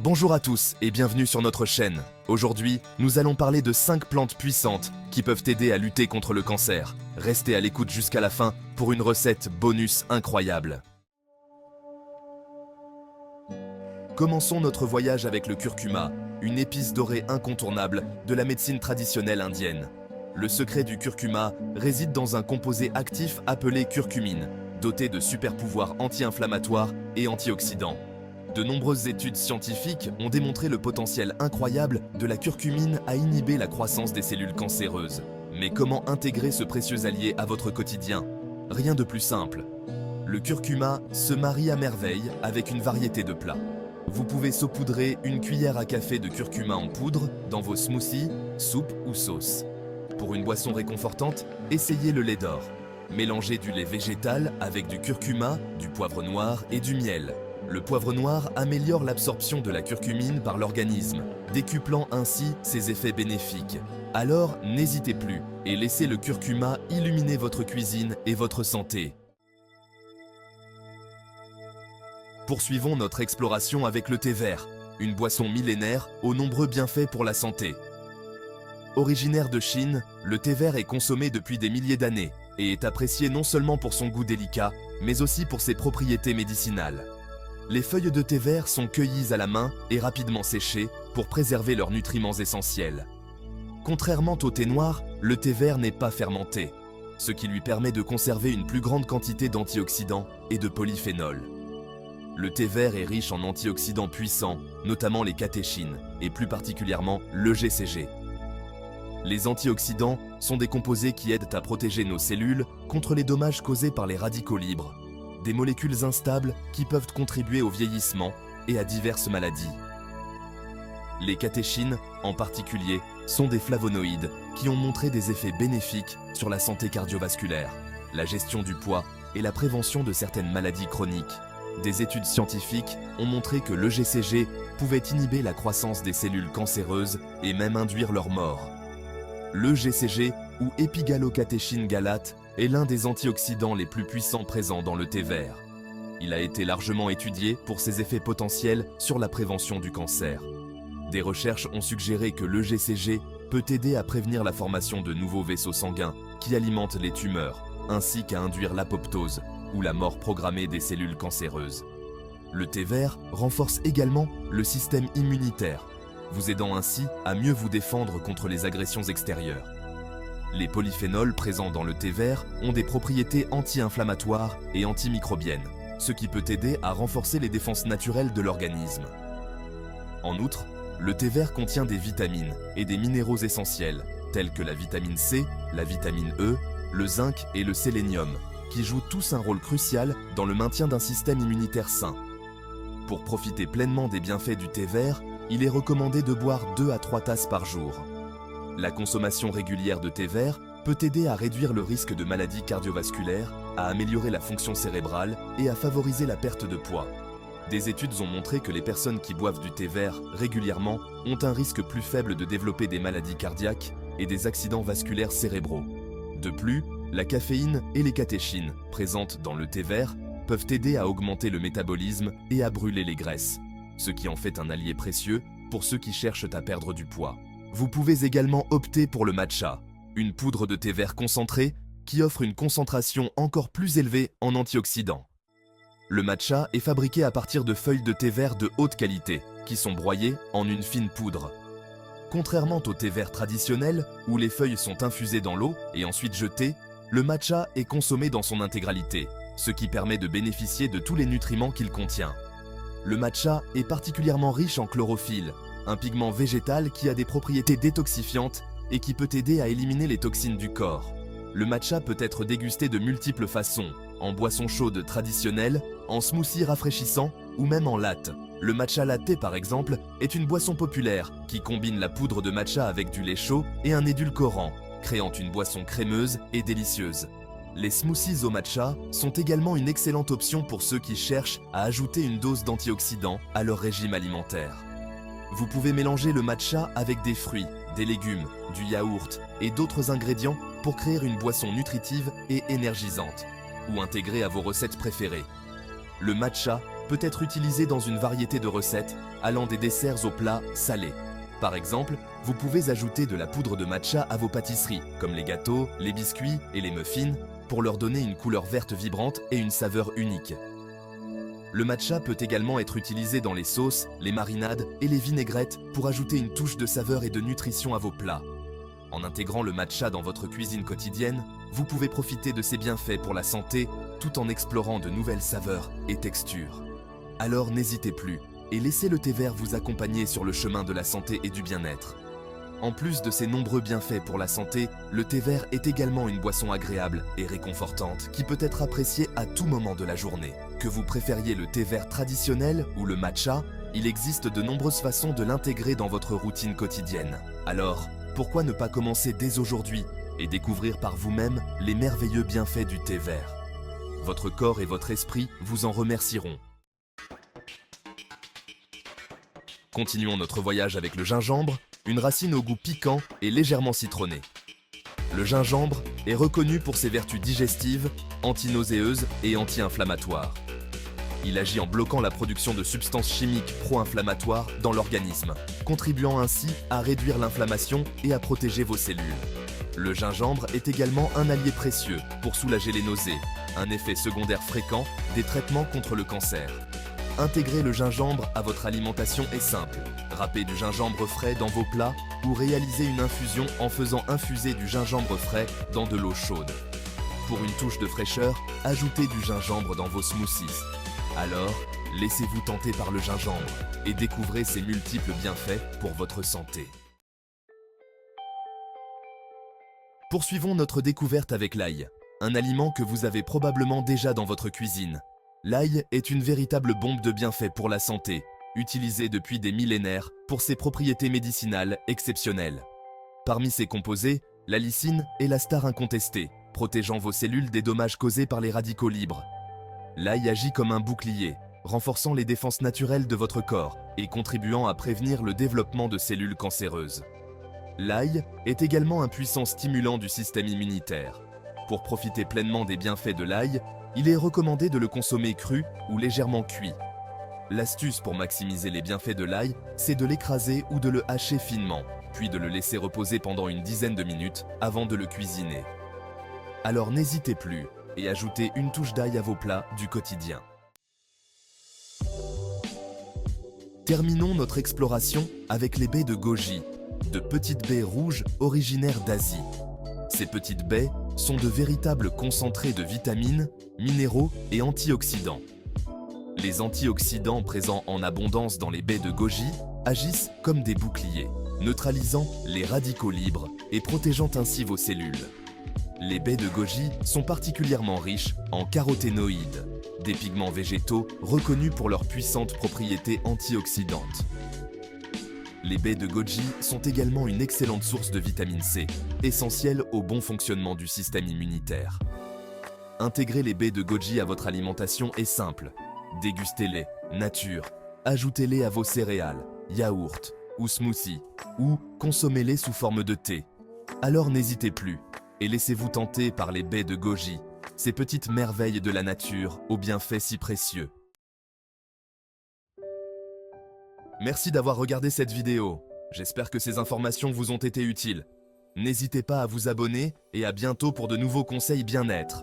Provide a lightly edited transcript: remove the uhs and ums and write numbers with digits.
Bonjour à tous et bienvenue sur notre chaîne. Aujourd'hui, nous allons parler de 5 plantes puissantes qui peuvent t'aider à lutter contre le cancer. Restez à l'écoute jusqu'à la fin pour une recette bonus incroyable. Commençons notre voyage avec le curcuma, une épice dorée incontournable de la médecine traditionnelle indienne. Le secret du curcuma réside dans un composé actif appelé curcumine, doté de super pouvoirs anti-inflammatoires et antioxydants. De nombreuses études scientifiques ont démontré le potentiel incroyable de la curcumine à inhiber la croissance des cellules cancéreuses. Mais comment intégrer ce précieux allié à votre quotidien? Rien de plus simple. Le curcuma se marie à merveille avec une variété de plats. Vous pouvez saupoudrer une cuillère à café de curcuma en poudre dans vos smoothies, soupes ou sauces. Pour une boisson réconfortante, essayez le lait d'or. Mélangez du lait végétal avec du curcuma, du poivre noir et du miel. Le poivre noir améliore l'absorption de la curcumine par l'organisme, décuplant ainsi ses effets bénéfiques. Alors, n'hésitez plus et laissez le curcuma illuminer votre cuisine et votre santé. Poursuivons notre exploration avec le thé vert, une boisson millénaire aux nombreux bienfaits pour la santé. Originaire de Chine, le thé vert est consommé depuis des milliers d'années et est apprécié non seulement pour son goût délicat, mais aussi pour ses propriétés médicinales. Les feuilles de thé vert sont cueillies à la main et rapidement séchées pour préserver leurs nutriments essentiels. Contrairement au thé noir, le thé vert n'est pas fermenté, ce qui lui permet de conserver une plus grande quantité d'antioxydants et de polyphénols. Le thé vert est riche en antioxydants puissants, notamment les catéchines, et plus particulièrement le GCG. Les antioxydants sont des composés qui aident à protéger nos cellules contre les dommages causés par les radicaux libres, des molécules instables qui peuvent contribuer au vieillissement et à diverses maladies. Les catéchines, en particulier, sont des flavonoïdes qui ont montré des effets bénéfiques sur la santé cardiovasculaire, la gestion du poids et la prévention de certaines maladies chroniques. Des études scientifiques ont montré que le GCG pouvait inhiber la croissance des cellules cancéreuses et même induire leur mort. Le GCG, ou épigalocatéchine galate, est l'un des antioxydants les plus puissants présents dans le thé vert. Il a été largement étudié pour ses effets potentiels sur la prévention du cancer. Des recherches ont suggéré que le GCG peut aider à prévenir la formation de nouveaux vaisseaux sanguins qui alimentent les tumeurs, ainsi qu'à induire l'apoptose, ou la mort programmée des cellules cancéreuses. Le thé vert renforce également le système immunitaire, vous aidant ainsi à mieux vous défendre contre les agressions extérieures. Les polyphénols présents dans le thé vert ont des propriétés anti-inflammatoires et antimicrobiennes, ce qui peut aider à renforcer les défenses naturelles de l'organisme. En outre, le thé vert contient des vitamines et des minéraux essentiels, tels que la vitamine C, la vitamine E, le zinc et le sélénium, qui jouent tous un rôle crucial dans le maintien d'un système immunitaire sain. Pour profiter pleinement des bienfaits du thé vert, il est recommandé de boire 2 à 3 tasses par jour. La consommation régulière de thé vert peut aider à réduire le risque de maladies cardiovasculaires, à améliorer la fonction cérébrale et à favoriser la perte de poids. Des études ont montré que les personnes qui boivent du thé vert régulièrement ont un risque plus faible de développer des maladies cardiaques et des accidents vasculaires cérébraux. De plus, la caféine et les catéchines présentes dans le thé vert peuvent aider à augmenter le métabolisme et à brûler les graisses, ce qui en fait un allié précieux pour ceux qui cherchent à perdre du poids. Vous pouvez également opter pour le matcha, une poudre de thé vert concentré qui offre une concentration encore plus élevée en antioxydants. Le matcha est fabriqué à partir de feuilles de thé vert de haute qualité, qui sont broyées en une fine poudre. Contrairement au thé vert traditionnel, où les feuilles sont infusées dans l'eau et ensuite jetées, le matcha est consommé dans son intégralité, ce qui permet de bénéficier de tous les nutriments qu'il contient. Le matcha est particulièrement riche en chlorophylle, un pigment végétal qui a des propriétés détoxifiantes et qui peut aider à éliminer les toxines du corps. Le matcha peut être dégusté de multiples façons, en boisson chaude traditionnelle, en smoothie rafraîchissant ou même en latte. Le matcha latte par exemple est une boisson populaire qui combine la poudre de matcha avec du lait chaud et un édulcorant, créant une boisson crémeuse et délicieuse. Les smoothies au matcha sont également une excellente option pour ceux qui cherchent à ajouter une dose d'antioxydants à leur régime alimentaire. Vous pouvez mélanger le matcha avec des fruits, des légumes, du yaourt et d'autres ingrédients pour créer une boisson nutritive et énergisante, ou intégrer à vos recettes préférées. Le matcha peut être utilisé dans une variété de recettes, allant des desserts aux plats salés. Par exemple, vous pouvez ajouter de la poudre de matcha à vos pâtisseries, comme les gâteaux, les biscuits et les muffins, pour leur donner une couleur verte vibrante et une saveur unique. Le matcha peut également être utilisé dans les sauces, les marinades et les vinaigrettes pour ajouter une touche de saveur et de nutrition à vos plats. En intégrant le matcha dans votre cuisine quotidienne, vous pouvez profiter de ses bienfaits pour la santé tout en explorant de nouvelles saveurs et textures. Alors n'hésitez plus et laissez le thé vert vous accompagner sur le chemin de la santé et du bien-être. En plus de ses nombreux bienfaits pour la santé, le thé vert est également une boisson agréable et réconfortante qui peut être appréciée à tout moment de la journée. Que vous préfériez le thé vert traditionnel ou le matcha, il existe de nombreuses façons de l'intégrer dans votre routine quotidienne. Alors, pourquoi ne pas commencer dès aujourd'hui et découvrir par vous-même les merveilleux bienfaits du thé vert? Votre corps et votre esprit vous en remercieront. Continuons notre voyage avec le gingembre, une racine au goût piquant et légèrement citronné. Le gingembre est reconnu pour ses vertus digestives, anti-nauséeuses et anti-inflammatoires. Il agit en bloquant la production de substances chimiques pro-inflammatoires dans l'organisme, contribuant ainsi à réduire l'inflammation et à protéger vos cellules. Le gingembre est également un allié précieux pour soulager les nausées, un effet secondaire fréquent des traitements contre le cancer. Intégrer le gingembre à votre alimentation est simple. Râpez du gingembre frais dans vos plats ou réalisez une infusion en faisant infuser du gingembre frais dans de l'eau chaude. Pour une touche de fraîcheur, ajoutez du gingembre dans vos smoothies. Alors, laissez-vous tenter par le gingembre et découvrez ses multiples bienfaits pour votre santé. Poursuivons notre découverte avec l'ail, un aliment que vous avez probablement déjà dans votre cuisine. L'ail est une véritable bombe de bienfaits pour la santé, utilisée depuis des millénaires pour ses propriétés médicinales exceptionnelles. Parmi ses composés, la lysine est la star incontestée, protégeant vos cellules des dommages causés par les radicaux libres. L'ail agit comme un bouclier, renforçant les défenses naturelles de votre corps et contribuant à prévenir le développement de cellules cancéreuses. L'ail est également un puissant stimulant du système immunitaire. Pour profiter pleinement des bienfaits de l'ail, il est recommandé de le consommer cru ou légèrement cuit. L'astuce pour maximiser les bienfaits de l'ail, c'est de l'écraser ou de le hacher finement, puis de le laisser reposer pendant une dizaine de minutes avant de le cuisiner. Alors n'hésitez plus et ajoutez une touche d'ail à vos plats du quotidien. Terminons notre exploration avec les baies de goji, de petites baies rouges originaires d'Asie. Ces petites baies sont de véritables concentrés de vitamines, minéraux et antioxydants. Les antioxydants présents en abondance dans les baies de goji agissent comme des boucliers, neutralisant les radicaux libres et protégeant ainsi vos cellules. Les baies de goji sont particulièrement riches en caroténoïdes, des pigments végétaux reconnus pour leurs puissantes propriétés antioxydantes. Les baies de goji sont également une excellente source de vitamine C, essentielle au bon fonctionnement du système immunitaire. Intégrer les baies de goji à votre alimentation est simple. Dégustez-les, nature. Ajoutez-les à vos céréales, yaourts ou smoothies, ou consommez-les sous forme de thé. Alors n'hésitez plus et laissez-vous tenter par les baies de goji, ces petites merveilles de la nature aux bienfaits si précieux. Merci d'avoir regardé cette vidéo. J'espère que ces informations vous ont été utiles. N'hésitez pas à vous abonner et à bientôt pour de nouveaux conseils bien-être.